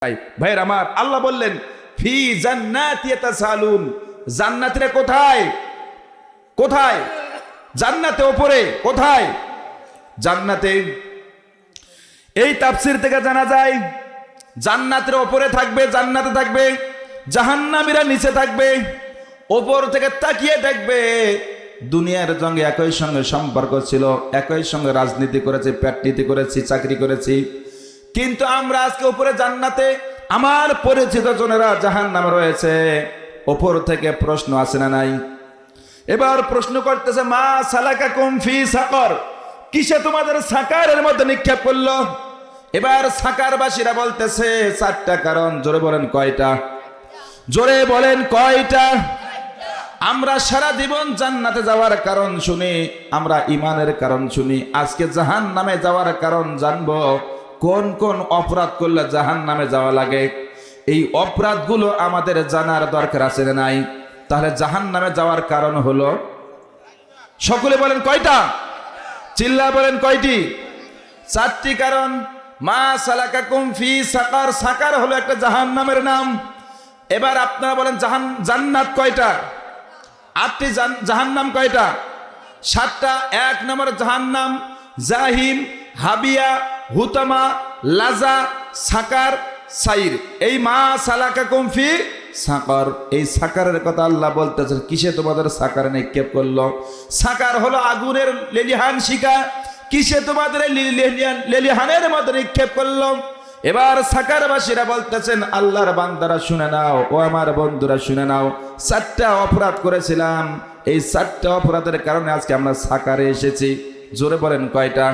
ভাইয়ের আমার, আল্লাহ বললেন ফি জান্নাতি ইয়াতাসালুন, জান্নাতীরা কোথায়? কোথায়? জান্নাতে উপরে। কোথায়? জান্নাতে। এই তাফসীর থেকে জানা যায় জান্নাতের উপরে থাকবে, জান্নাতে থাকবে, জাহান্নামীরা নিচে থাকবে। উপর থেকে তাকিয়ে দেখবে দুনিয়ার সঙ্গে একই সঙ্গে সম্পর্ক ছিল, একই সঙ্গে রাজনীতি করেছি, পেটনীতি করেছি, চাকরি করেছি, কিন্তু আমরা আজকে উপরে জান্নাতে, আমার পরিচিত জনেরা জাহান্নামে রয়েছে। উপর থেকে প্রশ্ন আসে না নাই? এবার প্রশ্ন করতেছে মা সালাকাকুম ফি সাকর, কিসে তোমাদের সাকারের মধ্যে নিক্ষেপ করলো? এবার সাকারবাসীরা বলতেছে চারটা কারণ। জোরে বলেন কয়টা? জোরে বলেন কয়টা? আমরা সারা জীবন জান্নাতে যাওয়ার কারণ শুনি, আমরা ইমানের কারণ শুনি, আজকে জাহান্নামে যাওয়ার কারণ জানবো। কোন কোন অপরাধ করলে জাহান্নামে যাওয়া লাগে, এই অপরাধগুলো আমাদের জানার দরকার আছে না নাই? তাহলে জাহান্নামে যাওয়ার কারণ হলো, সকলে বলেন কয়টা? চিল্লা বলেন কয়টি? চারটি কারণ। মা সালাকাকুম ফি সাকার, সাকার হলো একটা জাহান্নামের নাম। এবার আপনারা বলেন জান্নাত কয়টা? 8টি। জাহান্নাম কয়টা? 7টা। 1 নম্বর জাহান্নাম জাহিম, হাবিয়া, হুতামা, লাজা, সাকার, সাইর। এই মা সালাকাকুম ফি সাকার, এই সাকারের কথা আল্লাহ বলতেছেন। কিসে তোমাদের সাকার নিক্ষেপ করলো? সাকার হলো আগুনের লেলিহান শিখা, কিসে তোমাদের লেলিহানের মধ্যে নিক্ষেপ করলো? এবার সাকারবাসীরা বলতেছেন আল্লাহর বান্দারা শুনে নাও, ও আমার বন্ধুরা শুনে নাও, 4টা অপরাধ করেছিলাম, এই 4টা অপরাধের কারণে আজকে আমরা সাকারে এসেছি। জোরে বলেন কয়টা?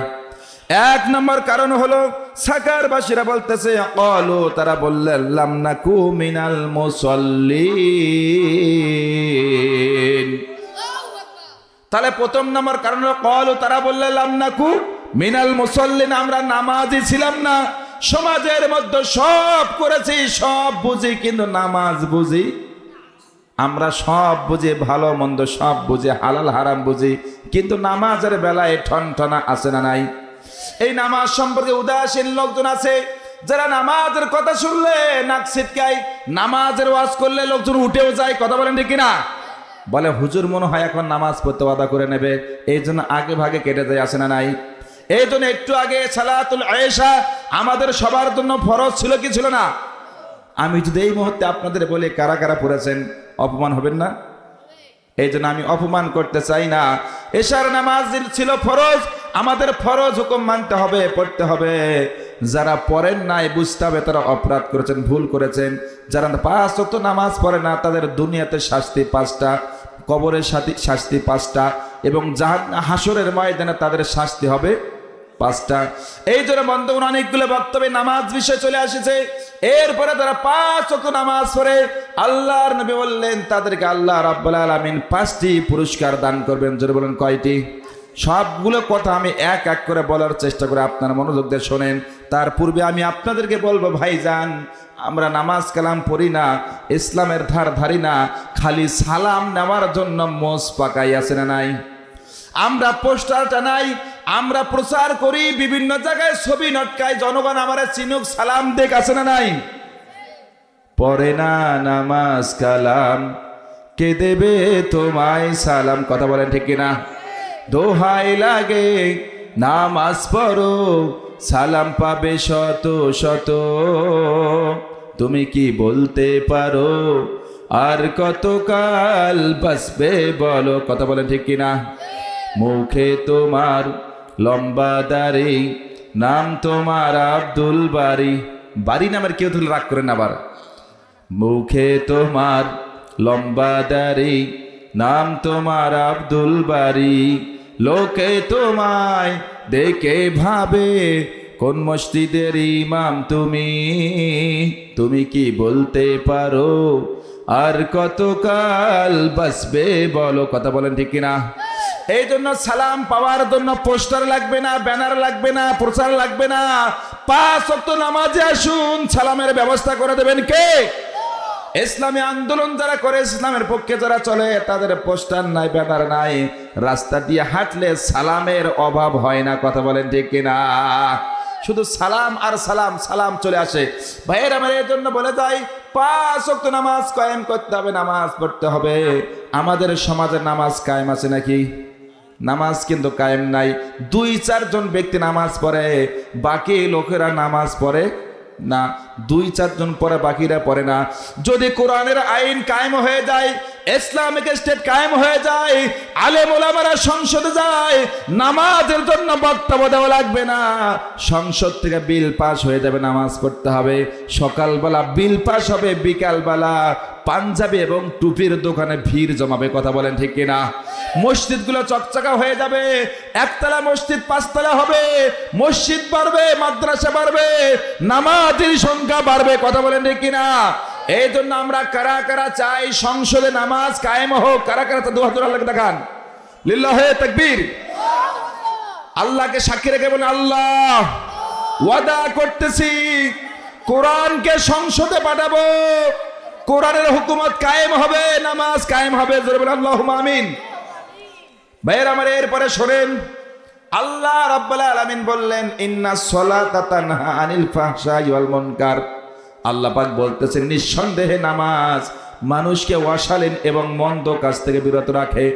1 নম্বর কারণ হলো সাকারবাসীরা বলতেছে ক্বালু, তারা বললেন লাম নাকু মিনাল মুসাল্লিন। তাহলে প্রথম নম্বর কারণ হলো ক্বালু, তারা বললেন লাম নাকু মিনাল মুসাল্লিন, আমরা নামাজি ছিলাম না। সমাজের মধ্যে সব করেছি, সব বুঝি, কিন্তু নামাজ বুঝি। আমরা সব বুঝি, ভালো মন্দ সব বুঝি, হালাল হারাম বুঝি, কিন্তু নামাজের বেলায় ঠনঠনা আছে না নাই? এই নামাজ সম্পর্কে উদাসীন লোকজন আছে, যারা নামাজের কথা শুনলে নাক ছিটকায়, নামাজের ওয়াজ করলে লোকজন উঠেও যায়। কথা বলেন ঠিক কিনা? বলে হুজুর মনে হয় এখন নামাজ পড়তে ওয়াদা করে নেবে, এই জন্য আগে ভাগে কেটে যায়, আসে না নাই? এই জন্য একটু আগে সালাতুল আয়েশা আমাদের সবার জন্য ফরজ ছিল কি ছিল না? আমি যদি এই মুহূর্তে আপনাদের বলি কারা কারা পড়েছেন, অপমান হবেন না? এই জন্য আমি অপমান করতে চাই না। এশার নামাজ ছিল ফরজ, আমাদের ফরজ হুকুম মানতে হবে, পড়তে হবে। যারা পড়েন নাই বুঝতে হবে তারা অপরাধ করেছেন, ভুল করেছেন। যারা 5 ওয়াক্ত নামাজ পড়ে না তাদের দুনিয়াতে শাস্তি 5টা, কবরের শাস্তি 5টা, এবং হাসরের ময়দানে তাদের শাস্তি হবে 5টা। এই জন্য বন্ধুগণ অনেকগুলো বক্তব্যে নামাজ বিষয় চলে এসেছে। এরপরে তারা 5 ওয়াক্ত নামাজ পড়ে, আল্লাহর নবী বললেন তাদেরকে আল্লাহ রাব্বুল আলামিন 5টি পুরস্কার দান করবেন। জোরে বলেন কয়টি? সবগুলো কথা আমি এক এক করে বলার চেষ্টা করে আপনারা মনোযোগ দিয়ে শোনেন। তার পূর্বে আমি আপনাদেরকে বলবো, ভাইজান, আমরা নামাজ কালাম পড়ি না, ইসলামের ধার ধারি না, খালি সালাম নেওয়ার জন্য মোজ পাকাই আছে না নাই? আমরা পোস্টার টানাই, আমরা প্রচার করি, বিভিন্ন জায়গায় ছবি নটকাই, জনগণ আমারে চিনুক, সালাম দেখ, আছে না নাই? পড়ে না নামাজ কালাম, কে দেবে তোমায় সালাম? কথা বলেন ঠিক কিনা? দোহাই লাগে নামাজ পড়ো, সালাম পাবে শত শত। তুমি কি বলতে পারো আর কতকাল বাঁচবে বলো? কথা বলেন ঠিক কিনা? মুখে তোমার লম্বা দাড়ি, নাম তোমার আব্দুল বারি। বারি নামের কেউ ধরলে রাগ করেন আবার। মুখে তোমার লম্বা দাড়ি, নাম তোমার আব্দুল বারি। লোকে তোমায় দেখে ভাবে কোন মসজিদের ইমাম তুমি। তুমি কি বলতে পারো আর কতকাল বাঁচবে বলো? কথা বলেন ঠিক কিনা? এই জন্য সালাম পাওয়ার জন্য পোস্টার লাগবে না, ব্যানার লাগবে না, প্রচার লাগবে না। 5 ওয়াক্ত নামাজে আসুন, সালামের ব্যবস্থা করে দেবেন কে? ইসলামী আন্দোলন যারা করে, ইসলামের পক্ষে যারা চলে, তাদের পোস্টার নাই, ব্যানার নাই, রাস্তা দিয়ে হাঁটলে সালামের অভাব হয় না। কথা বলেন ঠিক কিনা? শুধু সালাম আর সালাম, সালাম চলে আসে। ভাইয়ের আমার এর জন্য বলে যাই 5 ওয়াক্ত নামাজ কায়েম করতে হবে, নামাজ পড়তে হবে। আমাদের সমাজে নামাজ কায়েম আছে নাকি? নামাজ কিন্তু কায়েম নাই। 2-4 জন ব্যক্তি নামাজ পড়ে, বাকি লোকেরা নামাজ পড়ে না। 2-4 জন পড়ে, বাকিরা পড়ে না। যদি কোরআনের আইন কায়েম হয়ে যায়, ইসলামিক স্টেট কায়েম হয়ে যায়, আলেম ওলামারা সংসদে যায়, নামাজের জন্য বক্তব্য দেওয়া লাগবে না, সংসদ থেকে বিল পাস হয়ে যাবে, নামাজ পড়তে হবে। সকালবেলা বিল পাস হবে, বিকালবেলা পাঞ্জাবি এবং টুপির দোকানে ভিড় জমাবে। কথা বলেন ঠিক কিনা? মসজিদগুলো চকচকা হয়ে যাবে, একতলা মসজিদ 5 তলা হবে, মসজিদ বাড়বে, মাদ্রাসা বাড়বে, নামাজের সংখ্যা বাড়বে। কথা বলেন ঠিক কিনা? এই জন্য আমরা কারা কারা চাই সংসদে নামাজ কায়েম হোক? কারা কারা তা 2 হাত আল্লাহকে দেখান। লিল্লাহে তাকবীর। আল্লাহকে সাক্ষী রেখে বলেন, আল্লাহ ওয়াদা করতেছি কোরআনকে সংসদে পাঠাবো, কোরআনের হুকুমত কায়েম হবে, নামাজ কায়েম হবে। জোরে বলেন আল্লাহুম্মা আমিন। ভাইয়ের আমার এরপরে শোনেন, আল্লাহ রাব্বুল আলামিন বললেন ইন্নাস সালাতা তানহা আনিল ফাহশাই ওয়াল মুনকার। আল্লাহ পাক বলতেছেন নিঃসন্দেহে নামাজ মানুষকে অশালীন এবং মন্দ কাজ থেকে বিরত রাখে।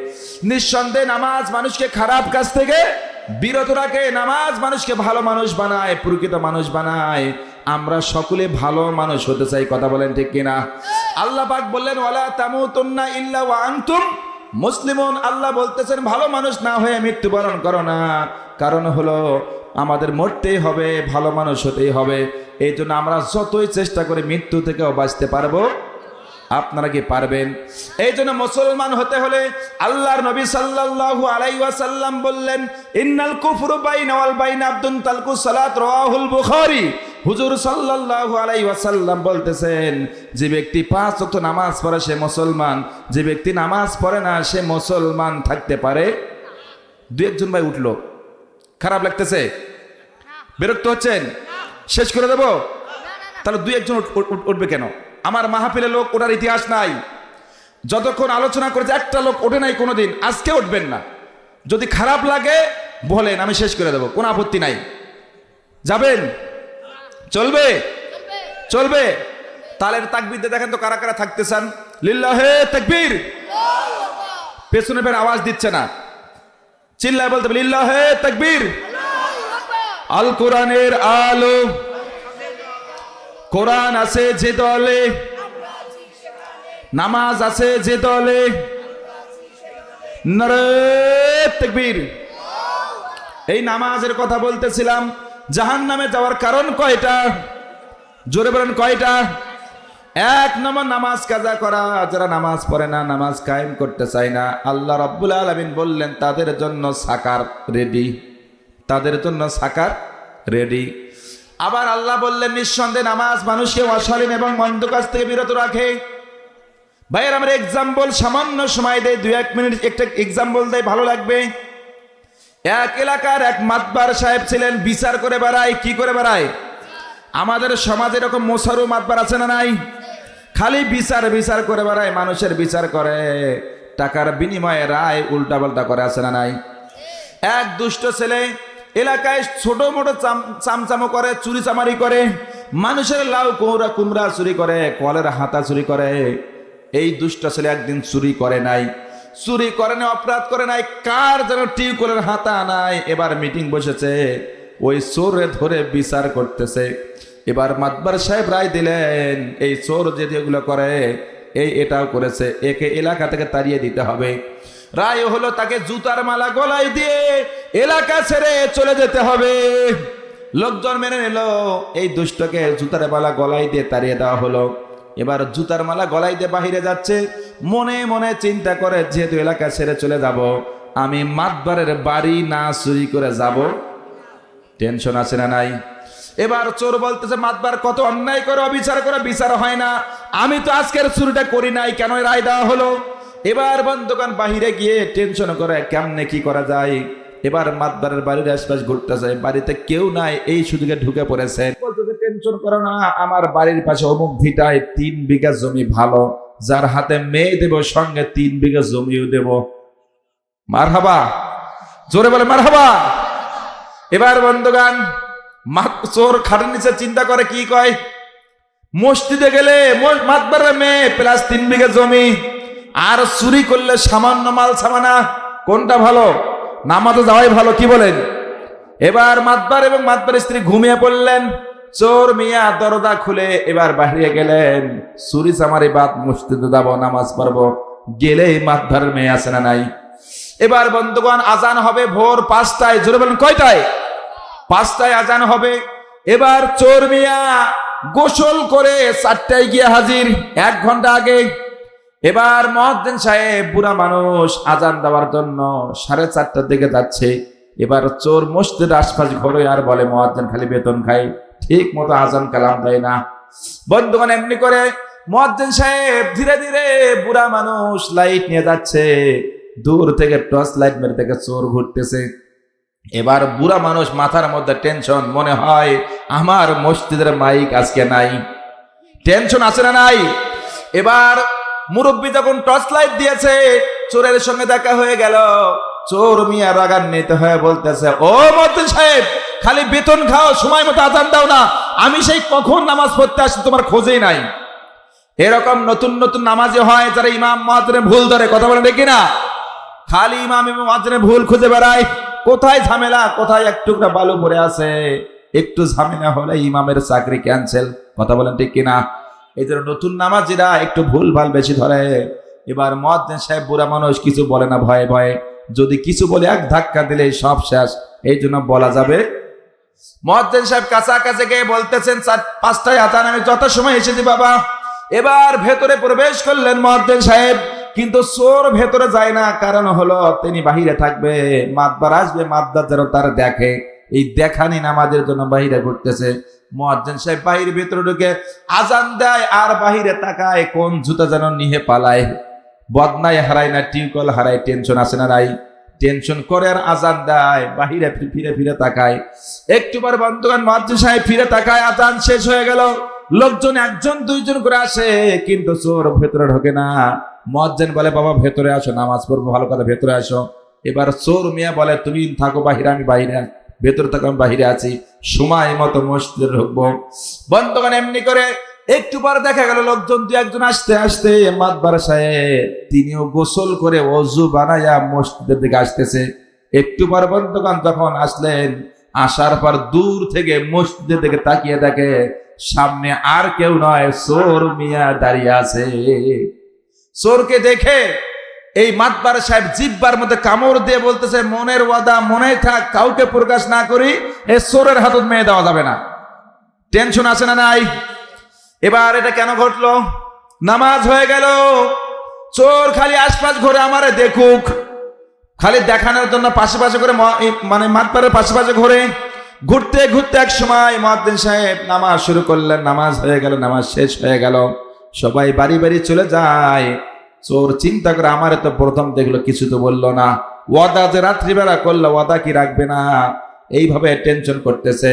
নিঃসন্দেহে নামাজ মানুষকে খারাপ কাজ থেকে বিরত রাখে। নামাজ মানুষকে ভালো মানুষ বানায়, প্রকৃত মানুষ বানায়। আমরা সকলে ভালো মানুষ হতে চাই। কথা বলেন ঠিক কিনা? আল্লাহ পাক বললেন ওয়ালা তামুতুন্না ইল্লা ওয়া আনতুম মুসলিমুন। আল্লাহ বলতেছেন ভালো মানুষ না হয়ে মৃত্যুবরণ করো না। কারণ হলো আমাদের মরতেই হবে, ভালো মানুষ হতেই হবে। এই জন্য আমরা যতই চেষ্টা করি মৃত্যু থেকেও বাঁচতে পারবো। আপনারা কি পারবেন? এই জন্য মুসলমান হতে হলে আল্লাহর নবী সাল্লাল্লাহু আলাইহি ওয়াসাল্লাম বললেন ইন্নাল কুফরু বাইনা ওয়াল বাইনা আবদুন তালকু সালাত, রাওয়াহুল বুখারী। হুজুর সাল্লাল্লাহু আলাইহি ওয়াসাল্লাম বলতেছেন যে ব্যক্তি 5 ওয়াক্ত নামাজ পড়ে সে মুসলমান, যে ব্যক্তি নামাজ পড়ে না সে মুসলমান থাকতে পারে। 2-1 জন ভাই উঠলো, খারাপ লাগতেছে? বিরক্ত হচ্ছেন? শেষ করে দেব? তাহলে 2-1 জন উঠবে কেন? আমার মাহফিলে লোক ওঠার ইতিহাস নাই। যতক্ষণ আলোচনা করেছে একটা লোক ওঠে নাই কোনোদিন, আজকে উঠবেন না। যদি খারাপ লাগে বলেন, আমি শেষ করে দেব, কোনো আপত্তি নাই। যাবেন? চলবে? চলবে। তালের তাকবীর দিয়ে দেখেন তো কারা কারা থাকতে চান। লিল্লাহে তাকবীর। পেছনে ফের আওয়াজ দিচ্ছে না, চিল্লায় বলতে হবে লিল্লাহে তাকবীর। আল কোরআনের আলো, কোরআন আছে যে দলে, নামাজ আছে যে দলে, নারে তাকবীর। এই নামাজের কথা বলতেছিলাম। জাহান্নামে যাওয়ার কারণ কয়টা? জোরে বলেন কয়টা? 1 নম্বর নামাজ কাজা করা। যারা নামাজ পড়ে না, নামাজ কায়েম করতে চায় না, আল্লাহ রাব্বুল আলামিন বললেন তাদের জন্য সাকার রেডি, তাদের জন্য সাকার রেডি। আবার আল্লাহ বললেন নিঃসন্দেহে নামাজ মানুষকে অশালীন এবং মন্দ কাজ থেকে বিরত রাখে। ভাইয়ের আমরা এক্সাম্পল সামান্য সময় দেয়, 2-1 মিনিট একটা এক্সাম্পল দেয়, ভালো লাগবে। এক এলাকার এক মাতবার সাহেব ছিলেন, বিচার করে বেড়ায়। কি করে বেড়ায়? আমাদের সমাজে এরকম মোসারু মাতবার আছে না নাই? খালি বিচার বিচার করে বেড়ায়, মানুষের বিচার করে, টাকার বিনিময়ে রায় উল্টা পাল্টা করে, আছে না নাই? এক দুষ্ট ছেলে এলাকায় ছোট মোটো চামচামো করে, চুরি চামারি করে, মানুষের লাউ কুমড়া চুরি করে, কলের হাতা চুরি করে। এই দুষ্ট ছেলে একদিন চুরি করে নাই, চুরি করে নাই, অপরাধ করে নাই, কার যেন টিউকলের হাতা নাই। এবার মিটিং বসেছে, ওই চোরে ধরে বিচার করতেছে। এবার মাতবার সাহেব রায় দিলেন এই চোর যে যেগুলো করে এটাও করেছে, একে এলাকা থেকে তাড়িয়ে দিতে হবে। রায় হলো তাকে জুতার মালা গলায় দিয়ে এলাকা ছেড়ে চলে যেতে হবে। লোকজন মেনে নিল, এই দুষ্টকে জুতার মালা গলায় দিয়ে তাড়িয়ে দেওয়া হলো। এবার জুতার মালা গলায় দিয়ে বাহিরে যাচ্ছে, মনে মনে চিন্তা করে যেহেতু এলাকা ছেড়ে চলে যাব, আমি মাতবারের বাড়ি না চুরি করে যাব। টেনশন আছে না নাই? এবার চোর বলতেছে মাতবার কত অন্যায় করে, অবিচার করে, বিচার হয় না, আমি তো আজকের চুরিটা করি নাই, কেন রায় দেওয়া হলো? এবার বন্ধুগণ বাহিরে গিয়ে টেনশন করে কেমনে কি করা যায়। এবার মাতবারের বাড়ির আশপাশ ঘুরতেছে, বাড়িতে কেউ নাই, এই সুযোগে ঢুকে পড়েছে। বলতেছে টেনশন করো না, আমার বাড়ির পাশে অমুক ভিটায় 3 বিঘা জমি ভালো, যার হাতে মেয়ে দেব সঙ্গে 3 বিঘা জমিও দেব। মারহাবা, জোরে বলে মারহাবা। এবার বন্ধুগণ চোর খাটের নিচে চিন্তা করে, কি কয়, মসজিদে গেলে মাতবারের মেয়ে প্লাস 3 বিঘা জমি, আর চুরি করলে সামান্য মাল সামানা, কোনটা ভালো? নামাজে যাওয়াই ভালো, কি বলেন? এবার মাতবার এবং মাতবার স্ত্রী ঘুমিয়ে পড়লেন। চোর মিয়া দরজা খুলে এবার বাইরে গেলেন, চুরি চামারি বাদ, মসজিদে যাব, নামাজ পড়বো। গেলেই মাতবারের মেয়ে আছে না নাই? এবার বন্ধুগণ, আজান হবে ভোর 5টায়। জোরে বলেন, কয়টায়? 5টায় আজান হবে। এবার চোর মিয়া গোসল করে 4টায় গিয়ে হাজির, 1 ঘন্টা আগে। এবার মুয়াজ্জিন সাহেব বুড়া মানুষ আজান দেওয়ার জন্য 4:30টার দিকে যাচ্ছে। এবার চোর মসজিদের আশপাশ ঘরে আর বলে, মুয়াজ্জিন খালি বেতন খায়, ঠিক মতো আজান কালাম দেয় না। বন্ধুগণ, এমনি করে মুয়াজ্জিন সাহেব ধীরে ধীরে বুড়া মানুষ লাইট নিয়ে যাচ্ছে, দূর থেকে টর্চ লাইট মেরে থেকে চোর ঘুরতেছে। এবার বুড়া মানুষ মাথার মধ্যে টেনশন, মনে হয় আমার মসজিদের মাইক আজকে নাই। টেনশন আছে না নাই? এবার মুরব্বী যখন টর্চ লাইট দিয়েছে, চোরের সঙ্গে দেখা হয়ে গেল। চোর মিয়া রাগান্বিত হয়ে বলতেছে, ও মুয়াজ্জিন সাহেব, খালি বেতন খাও, সময় মতো আজান দাও না। আমি সেই কখন নামাজ পড়তে আসছি তোমার খোঁজেই নাই। এরকম নতুন নতুন নামাজি হয় যারা ইমাম মুয়াজ্জিনের ভুল ধরে, কথা বলেন ঠিক কিনা? খালি ইমাম এবং মুয়াজ্জিনের ভুল খুঁজে বেড়ায়, কোথায় ঝামেলা, কোথায় এক টুকরা বালু পড়ে আছে, একটু ঝামেলা হলে ইমামের চাকরি ক্যান্সেল, কথা বলেন ঠিক কিনা? এই জন্য নতুন নামাজিরা একটু ভুল ভাল বেশি ধরে। এবার মুয়াজ্জিন সাহেব বুড়া মানুষ কিছু বলে না, ভয়ে ভয়ে, যদি কিছু বলে এক ধাক্কা দিলে সব শেষ, এই জন্য বলা যাবে। মুয়াজ্জিন সাহেব কাছাকাছি গিয়ে বলতেছেন, 5টায় আজান, আমি যত সময় এসেছি বাবা। এবার ভেতরে প্রবেশ করলেন মুয়াজ্জিন সাহেব, কিন্তু চোর ভেতরে যায় না, কারণ হলো তিনি বাহিরে থাকবে, মাতবার আসবে, মাতবার যেন তার দেখে, এই দেখানি নামাজের জন্য বাহিরে ঘুরতেছে। মুয়াজ্জিন সাহেব বাহিরে ভেতরে ঢুকে আজান দেয় আর বাহিরে তাকায়, কোন জুতা যেন নিয়ে পালায়। বদনাই হারায় না, টিউকল হারায়, টেনশন আছে না নাই? টেনশন করে আর আজান দেয়, বাহিরে ফিরে ফিরে তাকায়। একটুবার বন্ধুগণ, মুয়াজ্জিন সাহেব ফিরে তাকায়, আজান শেষ হয়ে গেল। লোকজন 1 2 জন করে আসে, কিন্তু চোর ভেতরে ঢোকে না। মুয়াজ্জিন বলে, বাবা ভেতরে আসো, নামাজ পড়বো, ভালো কথা, ভেতরে আসো। এবার চোর মিয়া বলে, তুমি থাকো বাহিরে, আমি বাহিরে, ভেতরে থাকো, আমি বাহিরে আছি, সময় মতো মসজিদে ঢুকবো। বন্ধুগণ, এমনি করে একটু পরে দেখা গেল লোকজন 2 1 জন আসতে আসতে মাতবার সাহেব তিনিও গোসল করে ওযু বানায়া মসজিদের দিকে আসতেছে। একটু পর বন্ধুগণ যখন আসলেন, আসার পর দূর থেকে মসজিদের দিকে তাকিয়ে দেখে সামনে আর কেউ নয়, চোর মিয়া দাঁড়িয়ে আছে। চোরকে দেখে এই মাতবার সাহেব জিব্বার মধ্যে কামড় দিয়ে বলতেছে, মনের ওয়াদা মনে থাক, কাউকে প্রকাশ না করি, এ চোরের হাতত মেয়ে দেওয়া যাবে না। টেনশন আছে না নাই? এবার এটা কেন ঘটলো? নামাজ হয়ে গেল, চোর খালি আশপাশ ঘুরে আমারে দেখুক, খালি দেখানোর জন্য পাশে পাশে করে, মানে মাতবারের পাশে পাশে ঘুরে। ঘুরতে ঘুরতে এক সময় মুয়াজ্জিন সাহেব নামাজ শুরু করলেন, নামাজ হয়ে গেল, নামাজ শেষ হয়ে গেল, সবাই বাড়ি বাড়ি চলে যায়। চোর চিন্তা করে, আমারে তো প্রথম দেখলো, কিছু তো বললো না, ওয়াদা যে রাত্রিবেলা করলো, ওয়াদা কি রাখবে না, এইভাবে টেনশন করতেছে।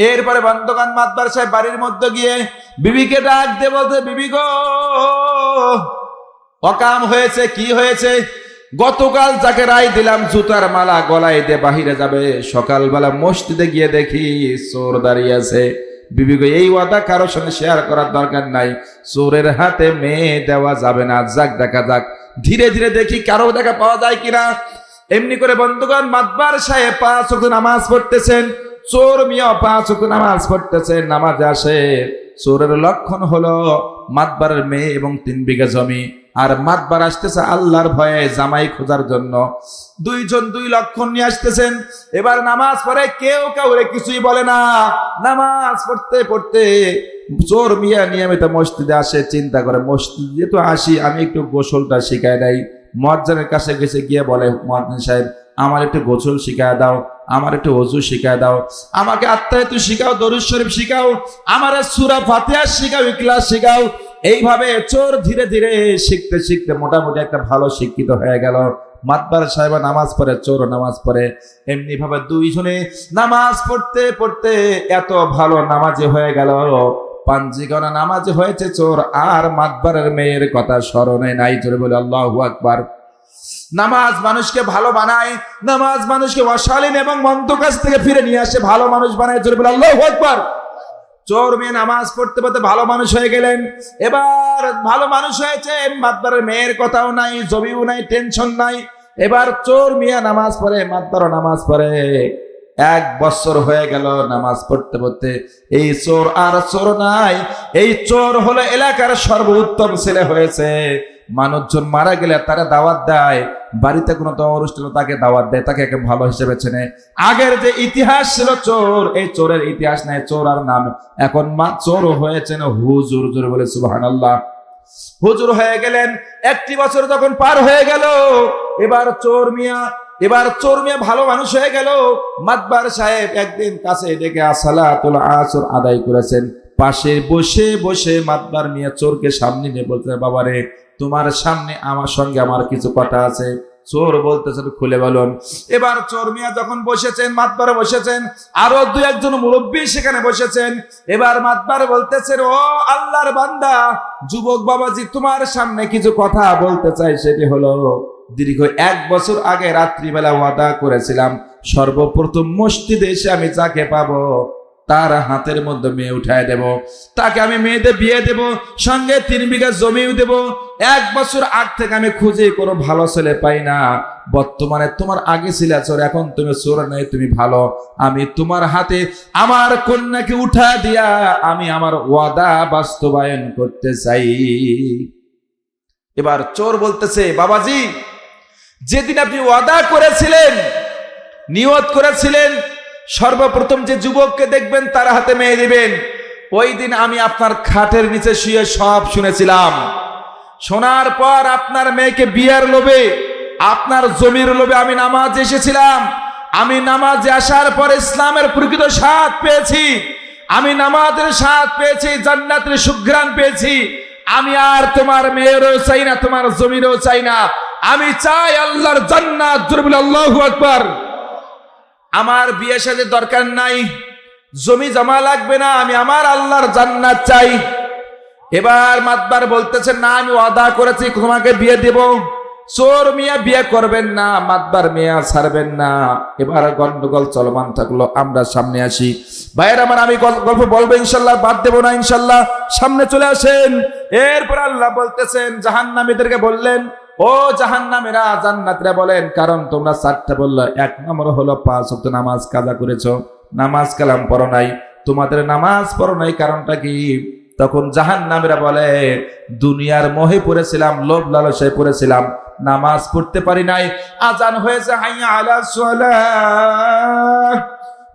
এরপরে বন্ধুগণ, মাতবার সাহেব বাড়ির মধ্যে গিয়ে বিবিকে ডাক দিয়ে বলতে, বিবি গো, অকাম হয়েছে। কি হয়েছে? গতকাল যাকে রায় দিলাম জুতার মালা গলায় দিয়ে বাহিরে যাবে, সকালবেলা মসজিদে গিয়ে দেখি চোর দাঁড়িয়ে আছে। বিবি গো, এই ওয়াদা কারোর সঙ্গে শেয়ার করার দরকার নাই, চোরের হাতে মেয়ে দেওয়া যাবে না, যাক দেখা যাক, ধীরে ধীরে দেখি কারো দেখা পাওয়া যায় কিনা। এমনি করে বন্ধুগণ, মাতবার সাহেব 5 ওয়াক্ত নামাজ পড়তেছেন, চোর মিয়া 5 ওয়াক্ত নামাজ পড়তেছেন। নামাজে আসে, চোরের লক্ষণ হলো মাতবারের মেয়ে এবং 3 বিঘা জমি, আর মাতবার আসতেছে আল্লাহর ভয়ে জামাই খোঁজার জন্য। 2 জন 2 লক্ষণ নিয়ে আসতেছেন। এবার নামাজ পড়ে কেউ কাউরে কিছুই বলে না। নামাজ পড়তে পড়তে চোর মিয়া নিয়মিত মসজিদে আসে, চিন্তা করে মসজিদে তো আসি, আমি একটু গোসলটা শিখাই দেয়। মুয়াজ্জিনের কাছে গেছে, গিয়ে বলে, মুয়াজ্জিন সাহেব আমার একটু গোসল শিখায় দাও, আমার একটু ওযু শিখায় দাও, আমাকে আত্মায়াতু শিখাও, দরুদ শরীফ শিখাও, আমার সূরা ফাতিহা শিখাও, ইখলাস শিখাও। এইভাবে চোর ধীরে ধীরে শিখতে শিখতে মোটামুটি একটা ভালো শিক্ষিত হয়ে গেল। মাতবার সাহেব নামাজ পড়ে, চোর নামাজ পড়ে। এমনি ভাবে 2 জনে নামাজ পড়তে পড়তে এত ভালো নামাজি হয়ে গেল, পাঞ্জিগণা নামাজি হয়েছে চোর, আর মাতবারের মেয়ের কথা স্মরণে নাই। জোরে বলে আল্লাহু আকবার। নামাজ মানুষকে ভালো বানায়, নামাজ মানুষকে অশালীন এবং মন্দ কাজ থেকে ফিরে নিয়ে আসে, ভালো মানুষ বানায়। জোরে বলে আল্লাহু আকবার। চোর মেয়ে নামাজ পড়তে পড়তে ভালো মানুষ হয়ে গেলেন। এবার ভালো মানুষ হয়েছে, মাতবারের মেয়ের কথাও নাই, জমিও নাই, টেনশন নাই। এবার চোর মিয়া নামাজ পড়ে, মাতবারও নামাজ পড়ে। 1 বছর হয়ে গেল নামাজ পড়তে পড়তে। এই চোর আর চোর নাই, এই চোর হলো এলাকার সর্বোত্তম ছেলে হয়েছে। মানুষজন মারা গেলে তারা দাওয়াত দেয়, বাড়িতে কোনো অনুষ্ঠান তাকে দাওয়াত দেয়, তাকে একে ভালো হিসেবে চেনে। আগের যে ইতিহাস ছিল চোর, এই চোরের ইতিহাস নাই, চোর আর নাম। এখন চোর হয়েছেন হুজুর। জোরে বলে সুবহানাল্লাহ। হুজুর হয়ে গেলেন। 1 বছর যখন পার হয়ে গেল, এবার চোর মিয়া ভালো মানুষ হয়ে গেল। মাতবার সাহেব একদিন কাছে ডেকে সালাতুল আসর আদায় করেছেন। পাশে বসে বসে মাতবার মিয়া চোরকে সামনে নিয়ে বলতেন, বাবারে তোমার সামনে আমার সঙ্গে আমার কিছু কথা আছে। চোর বলতেছেন, খুলে বলুন। এবার চোর মিয়া যখন বসেছেন, মাতবারে বসেছেন, আরো 2-1 মুরব্বী সেখানে বসেছেন। এবার মাতবার বলতেছেন, ও আল্লাহর বান্দা যুবক বাবাজি, তোমার সামনে কিছু কথা বলতে চাই। সেটি হলো, দীর্ঘ 1 বছর আগে রাত্রিবেলা ওয়াদা করেছিলাম, সর্বপ্রথম মসজিদে এসে আমি যাকে পাবো তার হাতের মধ্যে মেয়ে উঠায় দেব, তাকে আমি মেয়েদের বিয়ে দেব, সঙ্গে 3 বিঘা জমিও দেব। 1 বছর আগ থেকে আমি খুঁজে কোনো ভালো ছেলে পাই না। বর্তমানে তোমার আগে ছিল চোর, এখন তুমি চোর নয়, তুমি ভালো। আমি তোমার হাতে আমার কন্যাকে উঠা দিয়া আমি আমার ওয়াদা বাস্তবায়ন করতে চাই। এবার চোর বলতেছে, বাবাজি যেদিন আপনি ওয়াদা করেছিলেন, নিয়ত করেছিলেন সর্বপ্রথম যে যুবককে দেখবেন তার হাতে মেয়ে দিবেন, ওই দিন আমি আপনার খাটের নিচে শুয়ে সব শুনেছিলাম। শোনার পর আপনার মেয়েকে বিয়ের লোভে, আপনার জমির লোভে আমি নামাজে এসেছিলাম। আমি নামাজে আসার পর ইসলামের প্রকৃত স্বাদ পেয়েছি, আমি নামাজের স্বাদ পেয়েছি, জান্নাতের সুঘ্রাণ পেয়েছি। আমি আর তোমার মেয়েরও চাই না, তোমার জমিরও চাই না, আমি চাই আল্লাহর জান্নাত। জোরে বলে আল্লাহু আকবার। আমার বিয়ে সাথে দরকার নাই, জমি জমা লাগবে না, আমি আমার আল্লাহর জান্নাত চাই। এবার মাতবার বলতেছেন, না আমি ওয়াদা করেছি তোমাকে বিয়ে দেব। চোর মিয়া বিয়ে করবেন না, মাতবার মিয়া ছাড়বেন না। এবার গন্ডগোল চলমান থাকলো। আমরা সামনে আসি। ভাইয়ের আমার, আমি গল্প বলবো ইনশাল্লাহ, বাদ দেবো না ইনশাল্লাহ। সামনে চলে আসেন। এরপর আল্লাহ বলতেছেন, জাহান্নামীদেরকে বললেন, ও জাহান্নামীরা জান্নাতীরা বলেন, কারণ তোমরা 4টা বললো। 1 নম্বর হলো 5 ওয়াক্ত নামাজ কাজা করেছো, নামাজ কালাম পড়ো নাই। তোমাদের নামাজ পড়ো নাই কারণটা কি? তখন জাহান্নামীরা বলে, দুনিয়ার মোহে পড়েছিলাম, লোভ লালসায় পড়েছিলাম, নামাজ পড়তে পারি নাই। আজান হয়েছে, হাইয়া আলাস সালাহ,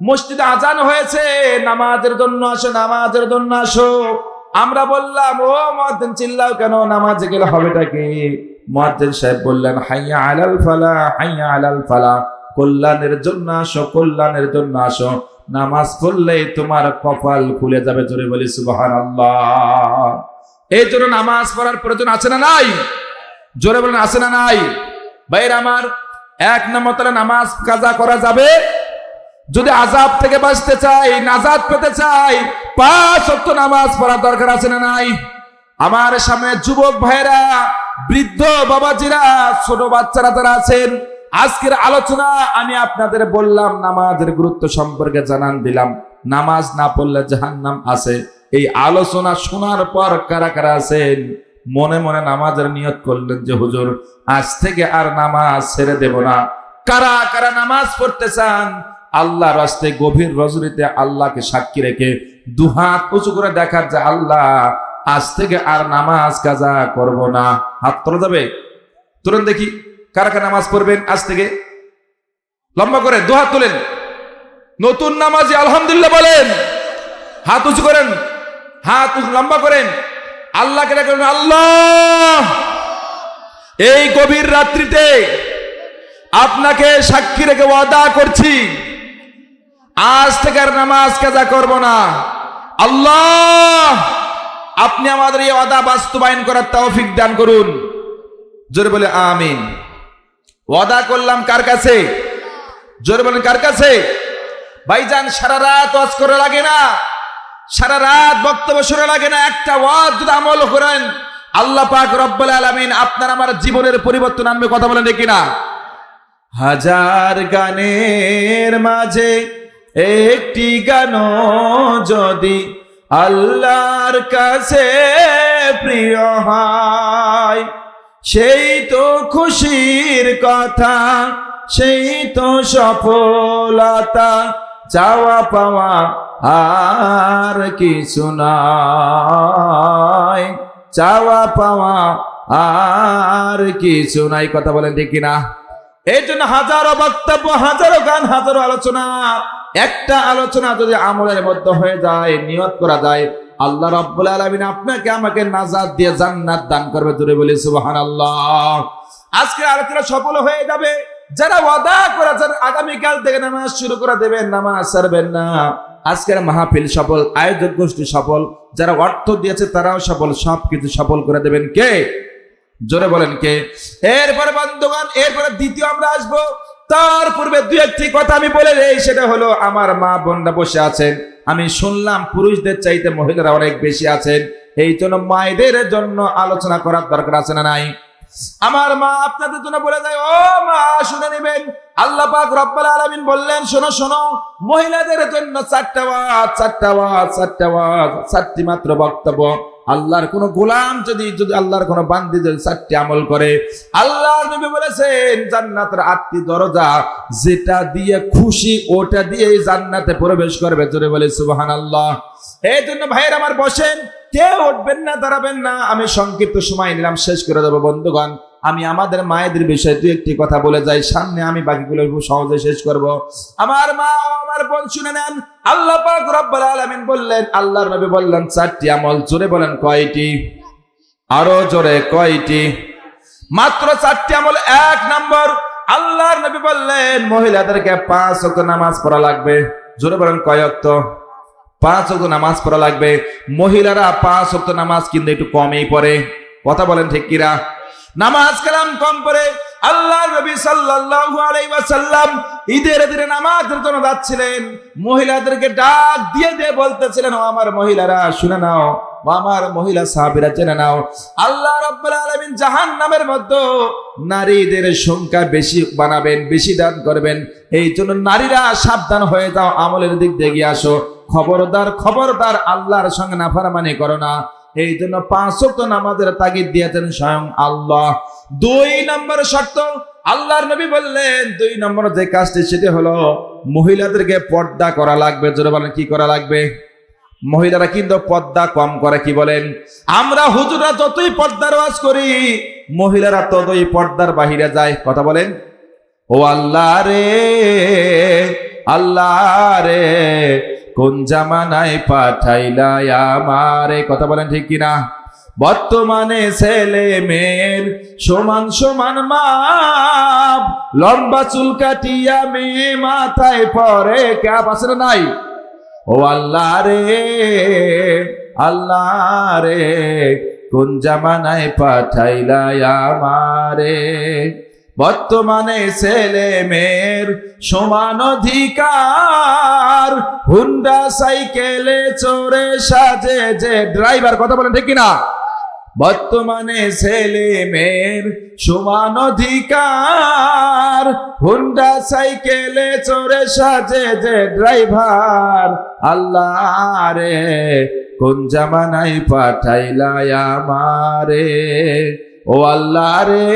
মসজিদে আজান হয়েছে, নামাজের জন্য আসো, নামাজের জন্য আসো। আমরা বললাম, ও মুয়াজ্জিন চিল্লাও কেন, নামাজে গেলে হবেটা কি? মুয়াজ্জিন সাহেব বললেন, হাইয়া আলাল ফালাহ, হাইয়া আলাল ফালাহ, কল্যাণের জন্য আসো, কল্যাণের জন্য আসো। নামাজ পড়লেই তোমার কপাল খুলে যাবে। জোরে বলি সুবহানাল্লাহ। এই জন্য নামাজ পড়ার প্রয়োজন আছে না নাই? জোরে বলেন, আছে না নাই? ভাইরা আমার, 1 নম্বর তাহলে নামাজ কাজা করা যাবে। যদি আযাব থেকে বাঁচতে চাই, নাজাত পেতে চাই, 5 ওয়াক্ত নামাজ পড়া দরকার আছে না নাই? আমার সামনে যুবক ভাইরা, বৃদ্ধ বাবাজিরা, ছোট বাচ্চারা যারা আছেন, আজকের আলোচনা আমি আপনাদের বললাম, নামাজের গুরুত্ব সম্পর্কে জানান দিলাম। নামাজ না পড়লে জাহান্নাম আছে। এই আলোচনা শোনার পর কারা কারা আছেন মনে মনে নামাজের নিয়ত করলেন যে হুজুর আজ থেকে আর নামাজ ছেড়ে দেব না? কারা কারা নামাজ পড়তে চান? আল্লাহর রাস্তায় গভীর রজনীতে আল্লাহকে সাক্ষী রেখে 2 হাত উঁচু করে দেখার যে আল্লাহ আজ থেকে আর নামাজ কাজা করব না। হাত তোলা যাবে? তুলেন দেখি, কারা কারা নামাজ পড়বেন আজ থেকে? লম্বা করে 2 হাত তোলেন। নতুন নামাজি আলহামদুলিল্লাহ বলেন। হাত উঁচু করেন, হাত লম্বা করেন, আল্লাহকে ডাকেন, আল্লাহ এই গভীর রাত্রিতে আপনাকে সাক্ষী রেখে ওয়াদা করছি আজ থেকে আর নামাজ কাজা করব না। আল্লাহ আপনি আমাদের এই ওয়াদা বাস্তবায়ন করার তৌফিক দান করুন। জোরে বলে আমিন। ওয়াদা করলাম কার কাছে? জোরে বলেন কার কাছে? ভাইজান, সারা রাত ওয়াজ করা লাগে না, সারা রাত বক্তব্য শোনা লাগে না। একটা ওয়াজ যদি আমল করেন, আল্লাহ পাক রব্বুল আলামিন আপনার আমার জীবনের পরিবর্তন আনবে, কথা বলেন ঠিক কিনা? হাজার গানের মাঝে একটি গান যদি আল্লাহর কাছে প্রিয় হয়, সেই তো খুশির কথা, সেই তো সফলতা, চাওয়া পাওয়া আর কিছু নাই, চাওয়া পাওয়া আর কিছু নাই, কথা বলেন ঠিক কিনা? এই জন্য হাজারো বক্তব্য, হাজারো গান, হাজারো আলোচনা, একটা আলোচনা যদি আমলের মধ্যে হয়ে যায়, নিয়ত করা যায়, আল্লাহ রাব্বুল আলামিন আপনাকে আমাকে নাজাত দিয়ে জান্নাত দান করবে। জোরে বলি সুবহানাল্লাহ। আজকে আলোচনা সফল হয়ে যাবে। যারা ওয়াদা করেছেন আগামীকাল থেকে নামাজ শুরু করে দেবেন, নামাজ ছাড়বেন না, আজকের মাহফিল সফল, আয়োজক গোষ্ঠী সফল, যারা অর্থ দিয়েছে তারাও সফল, সবকিছু সফল করে দেবেন কে? জোরে বলেন কে? এরপরে বন্ধুগণ, এরপরে দ্বিতীয় আমরা আসবো। তার পূর্বে দুই একটি কথা আমি বলে দেই, সেটা হলো আমার মা বোনরা বসে আছেন, আমি শুনলাম পুরুষদের চাইতে মহিলারা অনেক বেশি আছেন, এই জন্য মায়েদের জন্য আলোচনা করার দরকার আছে না নাই? আমার মা আপনাদের জন্য বলে যায়, ও মা শুনে নেবেন, আল্লাহ পাক রব্বুল আলামিন বললেন, শোনো শোনো, মহিলাদের জন্য চারটা ওয়াজ, চারটা ওয়াজ, চারটা ওয়াজ, চারটি মাত্র বক্তব্য। আল্লাহর কোন গোলাম যদি আল্লাহর কোন বান্দি যদি চারটি আমল করে, আল্লাহর নবী বলেছেন জান্নাতের 8টি দরজা, যেটা দিয়ে খুশি ওটা দিয়ে জান্নাতে প্রবেশ করবে। জোরে বলে সুবহানাল্লাহ। এই জন্য ভাইয়ের আমার বসেন, কেউ উঠবেন না, দাঁড়াবেন না, আমি সংক্ষিপ্ত সময় নিলাম, শেষ করে দেবো। বন্ধুগণ, আমি আমাদের মায়েদের বিষয়ে দুই একটি কথা বলে যাই, সামনে আমি বাকিগুলো সহজে শেষ করব। আমার মা, আমার বোন শুনে নেন, আল্লাহ পাক রব্বুল আলামিন বললেন, আল্লাহর নবী বললেন চারটি আমল। জোরে বলেন কয়টি? আরো জোরে কয়টি? মাত্র চারটি আমল। 1 নম্বর, আল্লাহর নবী বললেন মহিলাদেরকে 5 ওয়াক্ত নামাজ পড়া লাগবে। জোরে বলেন কয় ওয়াক্ত? 5 ওয়াক্ত নামাজ পড়া লাগবে। মহিলারা 5 ওয়াক্ত নামাজ কিন্তু একটু কমই পড়ে, কথা বলেন ঠিক কিনা? নামাজ কালাম কম পড়ে। আল্লাহর নবী সাল্লাল্লাহু আলাইহি ওয়াসাল্লাম ঈদের দিনে নামাজের জন্য যাচ্ছিলেন, মহিলাদেরকে ডাক দিয়ে দিয়ে বলতেছিলেন, ও আমার মহিলারা শুনে নাও, ও আমার মহিলা সাহাবীরা জেনে নাও, আল্লাহ রাব্বুল আলামিন জাহান্নামের মধ্যে নারীদের সংখ্যা বেশি বানাবেন, বেশি দান করবেন। এই জন্য নারীরা সাবধান হয়ে যাও, আমলের দিক দিয়ে এগিয়ে আসো। খবরদার খবরদার আল্লাহর সঙ্গে নাফরমানি করো না। এই জন্য 5 ওয়াক্ত নামাজের তাগিদ দিয়েছেন স্বয়ং আল্লাহ। 2 নম্বর শর্ত, আল্লাহর নবী বললেন 2 নম্বর যে কাজটি, সেটি হলো মহিলাদেরকে পর্দা করা লাগবে। জোরে বলেন কি করা লাগবে? মহিলারা কিন্তু পর্দা কম করে। কি বলেন? আমরা হুজুররা যতই পর্দার ওয়াজ করি, মহিলারা ততই পর্দার বাহিরে যায়, কথা বলেন। ও আল্লাহ রে, আল্লাহ রে, কোন জামানায় পাঠাইলা আমারে, কথা বলেন ঠিক কিনা? বর্তমানে ছেলে মেয়ের সমান সমান মাপ, লম্বা চুল কাটিয়া মেয়ে মাথায় পরে ক্যাপ আছে না নাই? ও আল্লাহ রে, আল্লাহ রে, কোন জামানায় পাঠাইলা আমারে। বর্তমানে ছেলে মেয়ের সমান অধিকার, হুন্ডা সাইকেলে চড়ে সাজে যে ড্রাইভার, কথা বলেন ঠিক কিনা? বর্তমানে ছেলে মেয়ের সমান অধিকার, হুন্ডা সাইকেলে চড়ে সাজে যে ড্রাইভার। আল্লাহ রে, কোন জামানায় পাঠাইলা আমারে। ও আল্লাহ রে,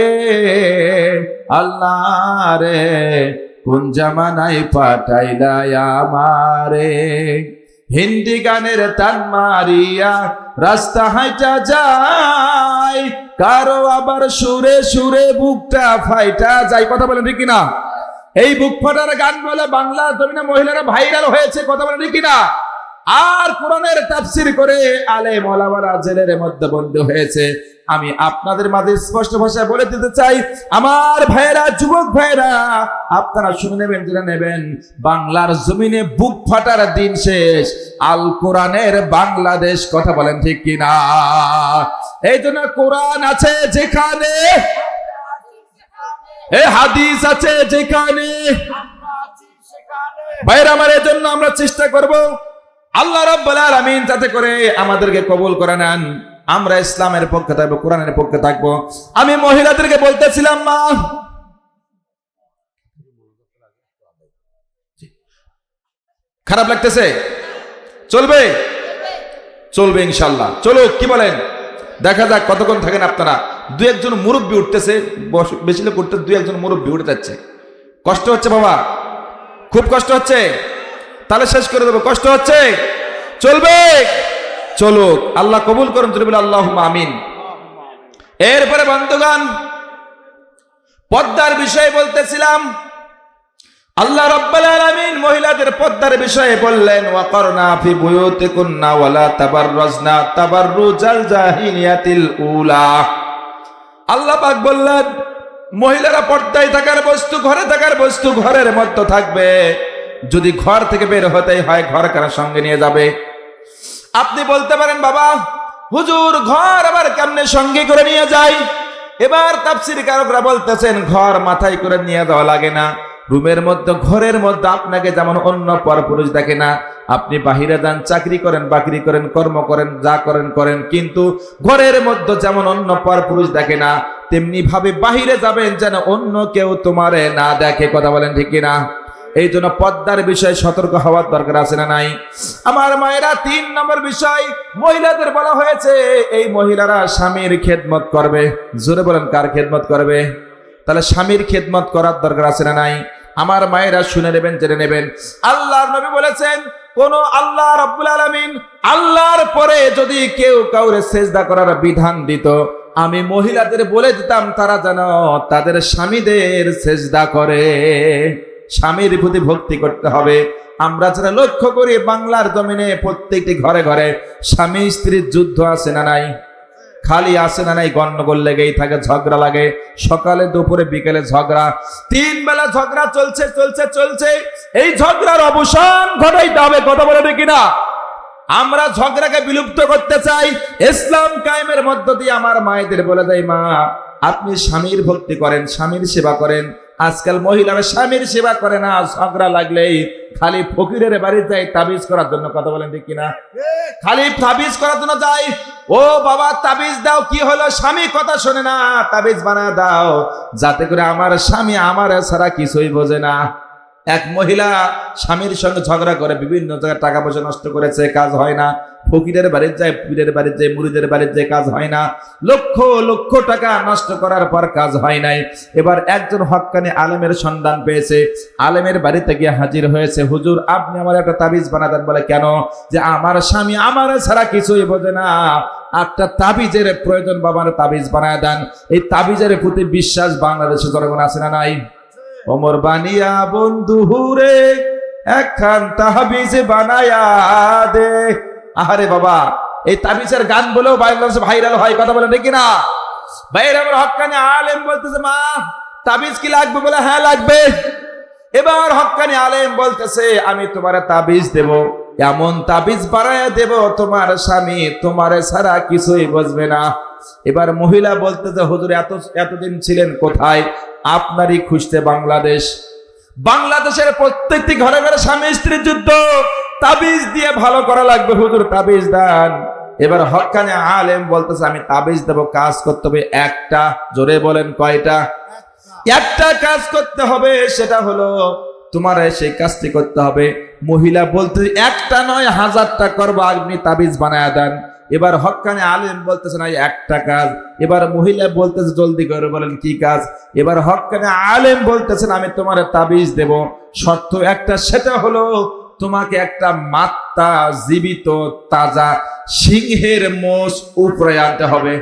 আল্লাহ রে, কোন জামানায় পাঠাইলা আমারে। হিন্দি গানের তান মারিয়া রাস্তা হাইটা যায়, কারো আবার সুরে সুরে বুকটা ফাইটা যায়, কথা বলেন ঠিক কিনা? এই বুক ফাটার গান বলে বাংলা জমিনে মহিলারা ভাইরাল হয়েছে, কথা বলেন ঠিক কিনা? আর কোরআনের তাফসীর করে আলেম ওলামারা জেলের মধ্যে বন্দী হয়েছে। আমি আপনাদের মাঝে স্পষ্ট ভাষায় বলে দিতে চাই, আমার ভাইরা, যুবক ভাইরা, আপনারা শুনে নেবেন, জেনে নেবেন, বাংলার জমিনে বুক ফাটার দিন শেষ। আল কোরআনের বাংলাদেশ, কথা বলেন ঠিক কিনা? এই জন্য কোরআন আছে যেখানে, হাদিস আছে যেখানে, ভাইরা আমার, এই জন্য আমরা চেষ্টা করব আল্লাহ রাব্বুল আলামিন যাতে করে আমাদেরকে কবুল করে নেন। আমরা ইসলামের পক্ষে থাকবো, কোরআনের পক্ষে থাকবো। আমি মহিলাদেরকে বলতেছিলাম, মা খারাপ লাগতেছে? চলবে? চলবে ইনশাল্লাহ। চলো, কি বলেন? দেখা যাক কতক্ষণ থাকেন আপনারা। দু একজন মুরব্বী উঠতেছে, বেশি লোক উঠতে, দু একজন মুরব্বী উঠে যাচ্ছে। কষ্ট হচ্ছে বাবা? খুব কষ্ট হচ্ছে? তাহলে শেষ করে দেবো। কষ্ট হচ্ছে? চলবে? চলুক, আল্লাহ কবুল করুন, যদি বলে আল্লাহুম্মা আমিন। এরপরে বন্ধুগণ, পর্দার বিষয়ে বলতেছিলাম। আল্লাহ রাব্বুল আলামিন মহিলাদের পর্দার বিষয়ে বললেন, ওয়াকারনা ফি বুয়ুতিকুন্না ওয়ালা তাবাররাজনা তাবাররুজাল জাহিলিয়াতিল উলা। আল্লাহ পাক বললেন, মহিলারা পর্দায় থাকার বস্তু, ঘরে থাকার বস্তু ঘরের মধ্যে থাকবে। যদি ঘর থেকে বের হতেই হয়, ঘর কার সঙ্গে নিয়ে যাবে? আপনি বলতে পারেন, বাবা হুজুর ঘর আবার কেমনে সঙ্গে করে নিয়ে যায়? এবার তাফসীর কারকরা বলতেছেন, ঘর মাথায় করে নিয়ে যাওয়া লাগে না। রুমের মধ্যে, ঘরের মধ্যে আপনাকে যেমন অন্য পরপুরুষ দেখে না, আপনি বাহিরে যান, চাকরি করেন, বাকরি করেন, কর্ম করেন, যা করেন করেন, কিন্তু ঘরের মধ্যে যেমন অন্য পরপুরুষ দেখে না, তেমনি ভাবে বাহিরে যাবেন যেন অন্য কেউ তোমারে না দেখে। কথা বলেন ঠিক কিনা? এই জন্য পর্দার বিষয়ে সতর্ক হওয়ার দরকার আছে না নাই? আমার মায়েরা, 3 নম্বর বিষয় মহিলাদের বলা হয়েছে, এই মহিলারা স্বামীর খেদমত করবে। জোরে বলেন, কার খেদমত করবে? তাহলে স্বামীর খেদমত করার দরকার আছে না নাই? আমার মায়েরা শুনে নেবেন, জেনে নেবেন। আল্লাহর নবী বলেছেন, কোন আল্লাহ রাব্বুল আলামিন আল্লাহর পরে যদি কেউ কাউরে সেজদা করার বিধান দিত, আমি মহিলাদের বলে দিতাম তারা যেন তাদের স্বামীদের সেজদা করে। স্বামীর প্রতি ভক্তি করতে হবে। আমরা যারা লক্ষ্য করি, বাংলার জমিনে প্রত্যেকটি ঘরে ঘরে স্বামী স্ত্রীর যুদ্ধ আছে না নাই? খালি আছে না নাই? গন্ডগোল লেগেই থাকে, ঝগড়া লাগে, সকালে দুপুরে বিকেলে ঝগড়া, 3 বেলা ঝগড়া চলছে চলছে চলছে। এই ঝগড়ার অবসান ঘটাইতে হবে। কথা বলে কিনা? আমরা ঝগড়াকে বিলুপ্ত করতে চাই। ইসলাম কায়েমের মধ্য দিয়ে আমার মায়েদের বলে দেয়, মা আপনি স্বামীর ভক্তি করেন, স্বামীর সেবা করেন। আজকাল মহিলারা স্বামীর সেবা করে না, ঝগড়া লাগলেই খালি ফকিরের বাড়ি যায় তাবিজ করার জন্য। কথা বলেন ঠিক কিনা? খালি তাবিজ করার জন্য যায়। ও বাবা তাবিজ দাও, কি হলো? স্বামী কথা শোনে না, তাবিজ বানা দাও, যাতে করে আমার স্বামী আমার ছাড়া কিছুই বোঝে না। এক মহিলা স্বামীর সঙ্গে ঝগড়া করে বিভিন্ন জায়গায় টাকা পয়সা নষ্ট করেছে, কাজ হয় না। ফকিরের বাড়ির যায়, পীরের বাড়ির যায়, মুরিদের বাড়ির যায়, কাজ হয় না। লক্ষ লক্ষ টাকা নষ্ট করার পর কাজ হয় নাই। এবার একজন হক্কানি আলেমের সন্ধান পেয়েছে, আলেমের বাড়িতে গিয়ে হাজির হয়েছে। হুজুর আপনি আমার একটা তাবিজ বানা দেন। বলে কেন? যে আমার স্বামী আমার ছাড়া কিছুই বোঝে না, একটা তাবিজের প্রয়োজন, বাবার তাবিজ বানায় দেন। এই তাবিজের প্রতি বিশ্বাস বাংলাদেশে জনগণ আছে না নাই? ওমর বানিয়া বন্ধু হুরে একখান তাবিজ বানায়া দে। আরে বাবা, এই তাবিজের গান বলেও বাংলাদেশে ভাইরাল হয়। কথা বলে নাকি না? ভাইরা আমার হক্কানি আলেম বলতেছে, মা তাবিজ কি লাগবে? বলে হ্যাঁ লাগবে। এবার হক্কানি আলেম বলতেছে, আমি তোমার তাবিজ দেব, এমন তাবিজ বানায়া দেব তোমার স্বামী তোমারে ছাড়া কিছুই বুঝবে না। এবার মহিলা বলতেছে, হুজুর এতদিন ছিলেন কোথায়? আপনারই খুঁজতে বাংলাদেশ। বাংলাদেশের প্রত্যেকটি ঘরে ঘরে স্বামী স্ত্রীর যুদ্ধ, তাবিজ দিয়ে ভালো করা লাগবে, হুজুর তাবিজ দেন। এবার হক্কানি আলেম বলতেছে, আমি তাবিজ দেব, কাজ করতে হবে একটা। জোরে বলেন কয়টা? একটা কাজ করতে হবে, সেটা হলো তোমার সেই কাজটি করতে হবে। মহিলা বলতে, একটা নয় 1000টা করবো, আপনি তাবিজ বানায়া দেন। এবার হক্কানি আলেম বলতেছে, না একটা কাজ। এবার মহিলা বলতেছে, জলদি করে বলেন কি কাজ? এবার হক্কানি আলেম বলতেছেন, আমি তোমার তাবিজ দেব, শর্ত একটা, সেটা হলো তোমাকে একটা মাত্তা জীবিত তাজা সিংহের মোষ উপরে আনতে হবে।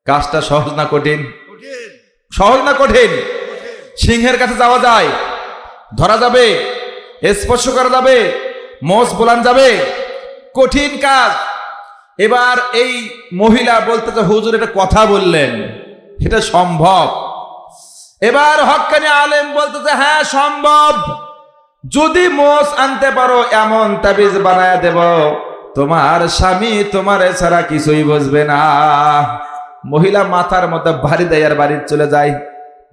কাজটা সহজ না কঠিন? সহজ না কঠিন? সিংহের কাছে যাওয়া যায়, ধরা যাবে, স্পর্শ করা যাবে, মোষ বোলান যাবে, কঠিন কাজ। এবার এই মহিলা বলতেছে, হুজুর এটা কথা বললেন, এটা সম্ভব? এবার হক্কানি আলেম বলতেছে, হ্যাঁ সম্ভব। যদি মোষ আনতে পারো এমন তাবিজ বানায় দেব তোমার স্বামী তোমার ছাড়া কিছুই বুঝবে না। মহিলা মাথার মধ্যে ভারী দেয় আর বাড়ি চলে যায়,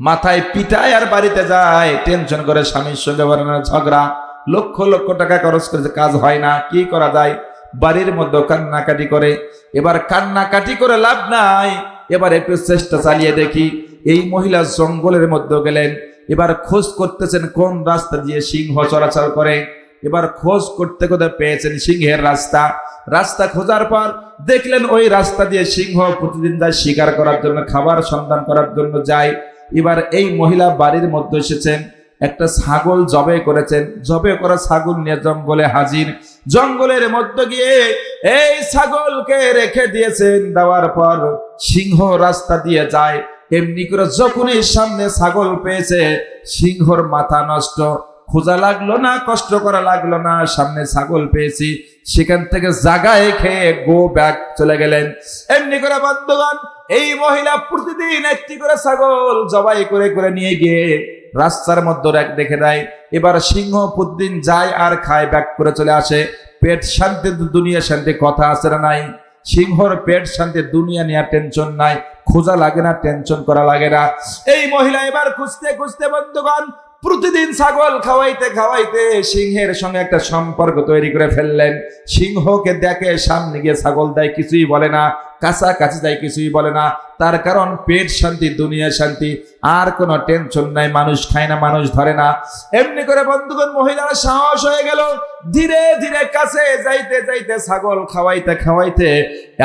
মাথায় পিটায় আর বাড়িতে যায়। টেনশন করে স্বামীর সঙ্গে বানানোর ঝগড়া, লক্ষ লক্ষ টাকা খরচ করেছে, কাজ হয় না। কি করা যায়? বাড়ির মধ্যে কান্নাকাটি করে। এবার কান্নাকাটি করে লাভ নাই, এবার একটু চেষ্টা চালিয়ে দেখি। এই মহিলা জঙ্গলের মধ্যে গেলেন, এবার খোঁজ করতেছেন কোন রাস্তা দিয়ে সিংহ চলাচল করে। এবার খোঁজ করতে করতে পেয়েছেন সিংহের রাস্তা। রাস্তা খোঁজার পর দেখলেন ওই রাস্তা দিয়ে সিংহ প্রতিদিন যায় শিকার করার জন্য, খাবার সন্ধান করার জন্য যায়। এবার এই মহিলা বাড়ির মধ্যে এসেছেন, একটা ছাগল জবে করেছেন, জবে করা ছাগল নিয়ে জঙ্গলে হাজির। জঙ্গলের মধ্যে গিয়ে এই ছাগলকে রেখে দিয়েছেন, দেওয়ার পর সিংহ রাস্তা দিয়ে যায়। এমনি করে যখনই সামনে ছাগল পেয়েছে, সিংহর মাথা নষ্ট। খোঁজা লাগলো না, কষ্ট করা লাগলো না, সামনে ছাগল পেয়েছি, সেখান থেকে জাগায় খেয়ে গো ব্যাক চলে গেলেন। এমনি করে বন্ধুগণ, এই মহিলা প্রতিদিন একটি করে ছাগল জবাই করে করে নিয়ে গিয়ে রাস্তার মধ্যে রেখে দেয়। এবার সিংহ প্রতিদিন যায় আর খায়, ব্যাক করে চলে আসে। পেট শান্তি দুনিয়া শান্তি, কথা আছে না নাই? সিংহর পেট শান্তি, দুনিয়া নিয়ে টেনশন নাই, খোঁজা লাগে না, টেনশন করা লাগে না। এই মহিলা এবার খুঁজতে খুঁজতে বন্ধুগণ প্রতিদিন ছাগল খাওয়াইতে খাওয়াইতে সিংহের সঙ্গে একটা সম্পর্ক তৈরি করে ফেললেন। সিংহকে দেখে সামনে গিয়ে ছাগল দেয়, কিছুই বলে না, কাছাকাছি যায়, কিছুই বলে না। তার কারণ পেট শান্তি, দুনিয়া শান্তি, আর কোনো টেনশন নাই, মানুষ খায় না, মানুষ ধরে না। এমনি করে বন্ধুগণ মহিলারা সাহস হয়ে গেল, ধীরে ধীরে কাছে যাইতে যাইতে ছাগল খাওয়াইতে খাওয়াইতে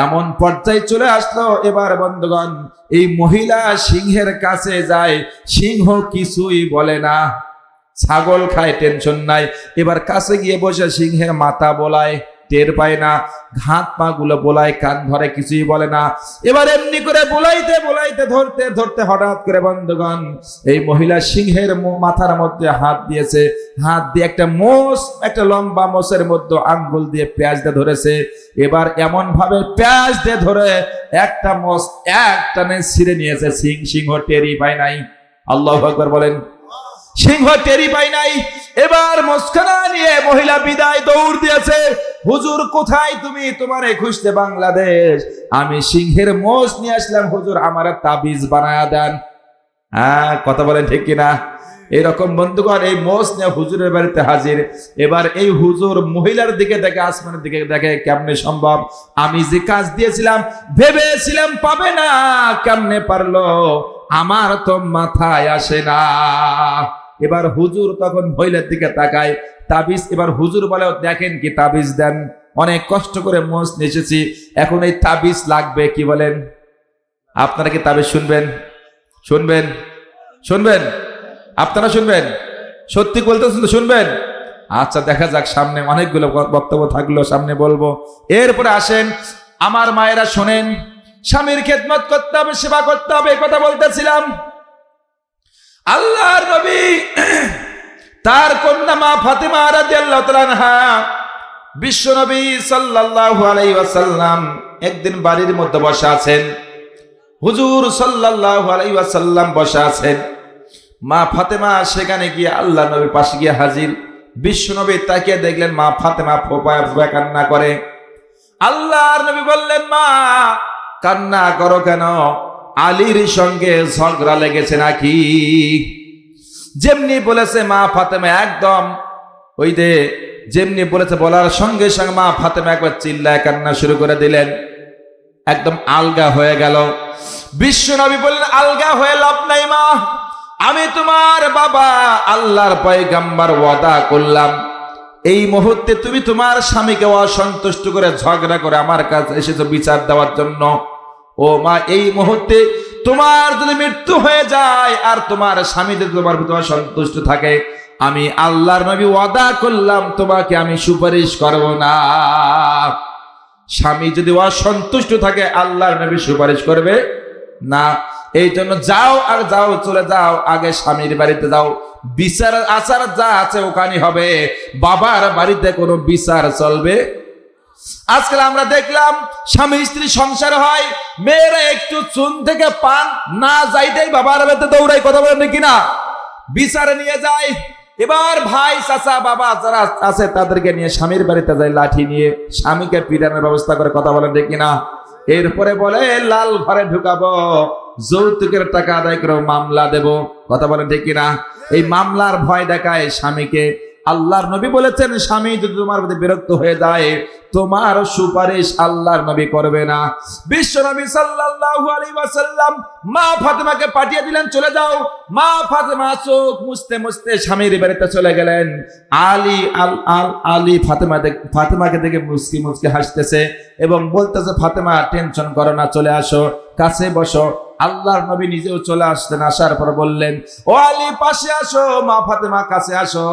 এমন পর্যায়ে চলে আসলো। এবার বন্ধুগণ এই মহিলা সিংহের কাছে যায়, সিংহ কিছুই বলে না, ছাগল খায়, টেনশন নাই। এবার কাছে গিয়ে বসে সিংহের মাথা বোলায়, টের পায় না, হাত পা গুলো বোলায়, কান ধরে, কিছুই বলে না। এবার এমনি করে বোলাইতে বোলাইতে ধরতে ধরতে হঠাৎ করে বন্ধুগণ এই মহিলা সিংহের মাথার মধ্যে হাত দিয়েছে। হাত দিয়ে একটা মোষ, একটা লম্বা মোষের মধ্যে আঙ্গুল দিয়ে পেঁয়াজ দিয়ে ধরেছে। এবার এমন ভাবে পেঁয়াজ দিয়ে ধরে একটা মোষ এক টানে ছিঁড়ে নিয়েছে। সিংহ টেরি পায় নাই। আল্লাহু আকবার বলেন। সিংহ টেরি পায় নাই। এবার মস্কানা নিয়ে মহিলা বিদায় দৌড় দিয়েছে। হুজুর কোথায় তুমি? তোমারে খুঁজতে বাংলাদেশ। আমি সিংহের মোষ নিয়ে আসলাম, হুজুর আমার তাবিজ বানায়া দেন। হ্যাঁ, কথা বলেন ঠিক কিনা? এরকম বন্ধুগণ এই মোষ নিয়ে হুজুরের বাড়িতে হাজির। এবার এই হুজুর মহিলার দিকে দেখে, আসমানের দিকে দেখে, কেমনে সম্ভব? আমি যে কাজ দিয়েছিলাম, ভেবেছিলাম পাবে না, কেমনে পারলো? আমার তো মাথায় আসে না। এবার হুজুর তখন মহিলার দিকে তাকায়, তাবিজ। এবার হুজুর বলে, দেখেন কি তাবিজ দেন, অনেক কষ্ট করে মোষ নিয়ে এসেছি, এখন এই তাবিজ লাগবে। কি বলেন? আপনারা কি তাবিজ শুনবেন? শুনবেন? শুনবেন? আপনারা শুনবেন? সত্যি বলতেছেন তো, শুনবেন? আচ্ছা, দেখা যাক, সামনে অনেকগুলো বক্তব্য থাকলো, সামনে বলবো। এরপরে আসেন আমার মায়েরা, শোনেন, স্বামীর খেদমত করতে হবে, সেবা করতে হবে, কথা বলতেছিলাম। আল্লাহর নবী তার কন্যা মা ফাতেমা রাদিয়াল্লাহু তাআলা আনহা, বিশ্ব নবী সাল্লাল্লাহু আলাইহি ওয়াসাল্লাম একদিন বাড়ির মধ্যে বসে আছেন। হুজুর সাল্লাল্লাহু আলাইহি ওয়াসাল্লাম বসে আছেন। মা ফাতেমা সেখানে গিয়ে আল্লাহ নবীর পাশে গিয়ে হাজির। বিশ্ব নবী তাকিয়ে দেখলেন মা ফাতেমা ফোঁপায় ফোঁপায় কান্না করে। আল্লাহর নবী বললেন, মা কান্না করো কেন? আলীর সঙ্গে ঝগড়া লেগেছে নাকি? যেমনি বলেছে মা ফাতেমা একদম ওই যে যেমনি বলেছে, বলার সঙ্গে সঙ্গে মা ফাতেমা একবার চিল্লায় কান্না শুরু করে দিলেন, একদম আলগা হয়ে গেল। বিশ্ব নবী বললেন, আলগা হয়ে লাভ নাই মা, আমি তোমার বাবা আল্লাহর পয়গম্বর, ওয়াদা করলাম এই মুহূর্তে তুমি তোমার স্বামীকে অসন্তুষ্ট করে ঝগড়া করে আমার কাছে এসেছো বিচার দেওয়ার জন্য। ও মা, এই মুহূর্তে তোমার যদি মৃত্যু হয়ে যায় আর তোমার স্বামী যদি তোমার প্রতি অসন্তুষ্ট থাকে, আমি আল্লাহর নবী ওয়াদা করলাম তোমাকে আমি সুপারিশ করব না। স্বামী যদি অসন্তুষ্ট থাকে আল্লাহর নবী সুপারিশ করবে না। এই জন্য যাও আর যাও, চলে যাও, আগে স্বামীর বাড়িতে যাও, বিচার আচার যা আছে ওখানে হবে, বাবার বাড়িতে কোনো বিচার চলবে। আজকাল আমরা দেখলাম স্বামী স্ত্রী সংসার হয়, মেয়েরা একটু চুন থেকে পান না যাইতেই বাবার বাড়িতে দৌড়াই, কথা বলেন কিনা, বিচারে নিয়ে যায়। এবার ভাই চাচা বাবা যারা আছে তাদেরকে নিয়ে স্বামীর বাড়িতে যায়, লাঠি নিয়ে স্বামীকে পিটানোর ব্যবস্থা করে, কথা বলেন কিনা। এরপরে বলে লাল ঘরে ঢুকাবো, যৌতুকের টাকা আদায় করে মামলা দেব, কথা বলেন ঠিক কিনা। এই মামলার ভয় দেখায় স্বামীকে। আল্লাহর নবী বলেছেন, স্বামী যদি তোমার প্রতি বিরক্ত হয়ে যায়, তোমার সুপারিশ আল্লাহর নবী করবে না। বিশ্ব নবী সাল্লাল্লাহু আলাইহি ওয়াসাল্লাম মা ফাতেমাকে পাঠিয়ে দিলেন, চলে যাও। মা ফাতেমা চোখ মুছতে মুছতে স্বামীর বাড়িতে চলে গেলেন। আলী ফাতেমাকে দেখে মুচকি মুচকি হাসতেছে এবং বলতেছে, ফাতেমা টেনশন করো না, চলে আসো, কাছে বসো। আল্লাহর নবী নিজেও চলে আসতেন, আসার পর বললেন, ও আলী পাশে আসো, মা ফাতেমা কাছে আসো।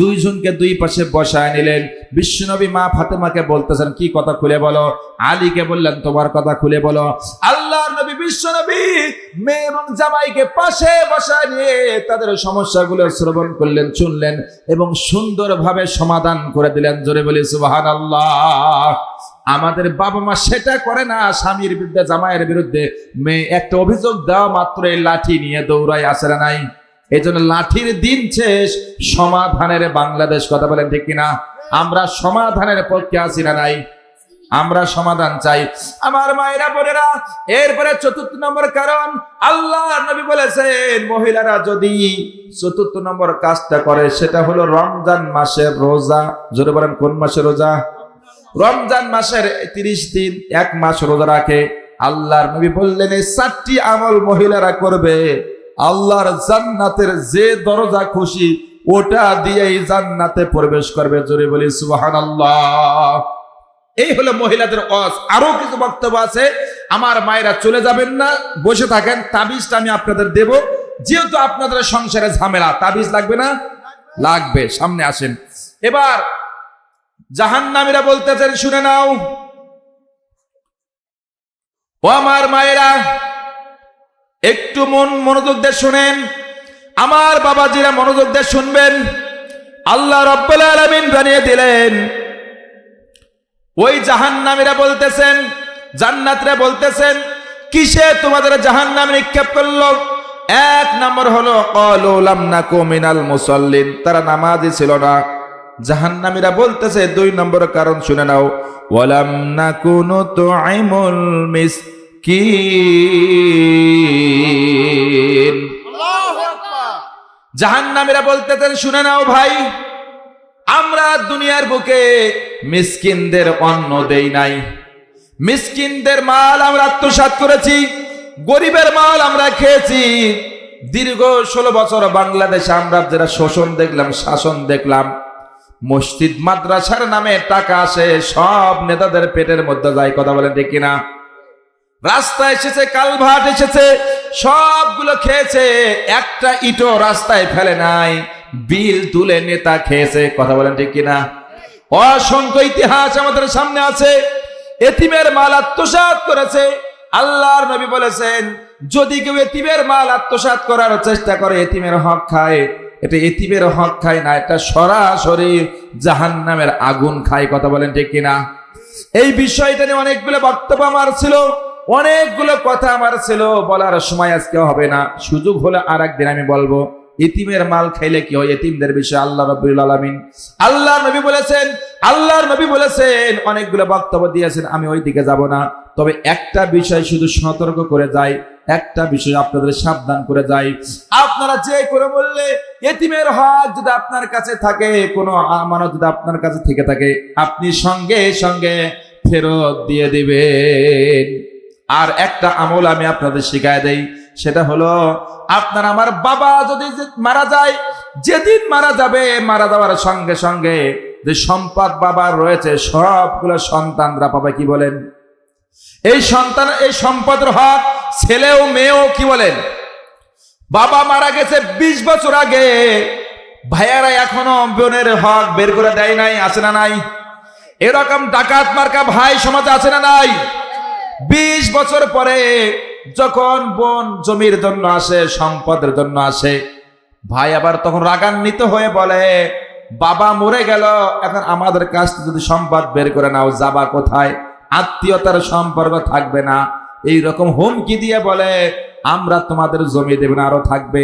দুইজনকে দুই পাশে বসায় নিলেন। বিশ্বনবী মা ফাতেমাকে বলতেছেন, কি কথা খুলে বলো। আলীকে বললেন, তোমার কথা খুলে বলো। আল্লাহর নবী বিশ্বনবী মেয়ে এবং জামাইকে পাশে বসায় নিয়ে তাদের সমস্যাগুলো শ্রবণ করলেন, শুনলেন এবং সুন্দরভাবে সমাধান করে দিলেন। জোরে বলি সুবহানাল্লাহ। আমাদের বাবা মা সেটা করে না, স্বামীর বিরুদ্ধে জামাইয়ের বিরুদ্ধে মেয়ে একটা অভিযোগ দেওয়া মাত্রই লাঠি নিয়ে দৌড়ায়, আসে না নাই? এই জন্য লাঠির দিন শেষ, সমাধানের বাংলাদেশ। কথা বলেন ঠিক কিনা? আমরা সমাধানের পক্ষে আছি না নাই? আমরা সমাধান চাই। আমার মায়েরা বোনেরা, এরপরে চতুর্থ নম্বর কারণ, আল্লাহ নবী বলেছেন মহিলারা যদি চতুর্থ নম্বর কাজটা করে, সেটা হলো রমজান মাসের রোজা। জোরে বলেন, কোন মাসের রোজা? রমজান মাসের 30 দিন, 1 মাস রোজা রাখে। আল্লাহর নবী বললেন, এই 4টি আমল মহিলারা করবে, আল্লাহর জান্নাতের যে দরজা খুশি ওটা দিয়েই জান্নাতে প্রবেশ করবে। জোরে বলি সুবহানাল্লাহ। এই হলো মহিলাদের ওয়াজ। আরো কিছু বক্তব্য আছে, আমার মায়েরা চলে যাবেন না, বসে থাকেন। তাবিজটা আমি আপনাদের দেব, যেহেতু আপনাদের সংসারে ঝামেলা। তাবিজ লাগবে না? লাগবে। সামনে আসেন। এবার জাহান্নামীরা বলতেছেন, শুনে নাও ও আমার মায়েরা, একটু মনোযোগ দিয়ে শুনেন। আমার বাবাজিরা মনোযোগ দিয়ে শুনবেন। আল্লাহ রাব্বুল আলামিন জানিয়ে দিলেন, ওই জাহান্নামীরা বলতেছেন, জান্নাতীরা বলতেছেন, কিসে তোমাদের জাহান্নামে নিক্ষেপ করলো? 1 নম্বর হলো ক্বালু লাম নাকু মিনাল মুসাল্লিন, তারা নামাজি ছিল না। জাহান্নামীরা বলতেছে 2 নম্বর কারণ, শুনে নাও, ওয়ালাম নাকুনু তুইমুল মিসকিন। আল্লাহু আকবার। জাহান্নামীরা বলতেছেন, শুনে নাও ভাই, আমরা দুনিয়ার বুকে মিসকিনদের অন্ন দেই নাই, মিসকিনদের মাল আমরা আত্মসাৎ করেছি, গরিবের মাল আমরা খেয়েছি। দীর্ঘ 16 বছর বাংলাদেশে আমরা যারা শোষণ দেখলাম, শাসন দেখলাম, মসজিদ মাদ্রাসার নামে টাকা আসে, সব নেতাদের পেটের মধ্যে যায়। কথা বলেন ঠিক কিনা? রাস্তা এসেছে, কালভার্ট এসেছে, সবগুলো খেয়েছে, একটা ইটও রাস্তায় ফেলে নাই। বিল তুলে নেতা খেয়েছে। কথা বলেন ঠিক কিনা? অসংখ্য ইতিহাস আমাদের সামনে আছে। এতিমের মাল আত্মসাৎ করেছে। আল্লাহর নবী বলেছেন, যদি কেউ এতিমের মাল আত্মসাৎ করার চেষ্টা করে, এতিমের হক খায়, এটা এতিমের হক খায় না, এটা সরাসরি জাহান্নামের আগুন খায়। কথা বলেন ঠিক কিনা? এই বিষয়টা নিয়ে অনেকগুলো বক্তব্য আমার ছিল, অনেকগুলো কথা আমার ছিল, বলার সময় আজকে হবে না, সুযোগ হলে আরেকদিন আমি বলবো। এতিমের মাল খাইলে কি হয়, এতিমদের বিষয়ে আল্লাহ রাব্বুল আলামিন, আল্লাহর নবী বলেছেন, অনেকগুলো বক্তব্য দিয়েছেন, আমি ওই দিকে যাব না। তবে একটা বিষয় শুধু সতর্ক করে যাই, একটা বিষয় আপনাদের সাবধান করে যাই। আপনারা যে করে বললে এতিমের হক যদি আপনার কাছে থাকে, কোনো আমানত যদি আপনার কাছে থেকে থাকে, আপনি সঙ্গে সঙ্গে ফেরত দিয়ে দিবেন। আর একটা আমল আমি আপনাদের শিখায় দেই, সেটা হলো, আপনার আমার বাবা যদি মারা যায়, যেদিন মারা যাবে, মারা যাওয়ার সঙ্গে সঙ্গে যে সম্পদ বাবার রয়েছে, সবগুলো সন্তানরা পাবে। কি বলেন? এই সন্তান, এই সম্পদের হক ছেলেও মেয়েও কি বলেন? বাবা মারা গেছে 20 বছর আগে, ভাইয়ারা এখনো বোনের হক বের করে দেয় নাই, আছে না নাই? এরকম ডাকাত মার্কা ভাই সমাজে আছে না নাই? 20 বছর পরে যখন বোন জমির জন্য আসে, সম্পদের জন্য আসে, ভাই আবার তখন রাগান্বিত হয়ে বলে, বাবা মরে গেল, এখন আমাদের কাছ থেকে যদি সম্পদ বের করে নাও, যাবা কোথায়? আত্মীয়তার সম্পর্ক থাকবে না। এইরকম হুমকি দিয়ে বলে, আমরা তোমাদের জমি দেব না, আরো থাকবে।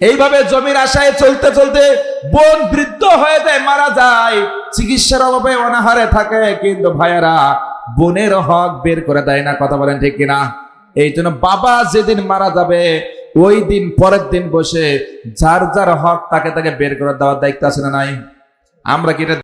এইভাবে জমির আশায় চলতে চলতে বোন বৃদ্ধ হয়ে যায়, মারা যায়, চিকিৎসার অভাবে অনাহারে থাকে, কিন্তু ভাইয়েরা বোনের হক বের করে দেয় না। কথা বলেন ঠিক কিনা? এই জন্য বাবা যেদিন মারা যাবে, ওই দিন পরের দিন বসে যার যার হক তাকে তাকে বের করে দেওয়ার দায়িত্ব আছে না নাই? আমরা কি এটা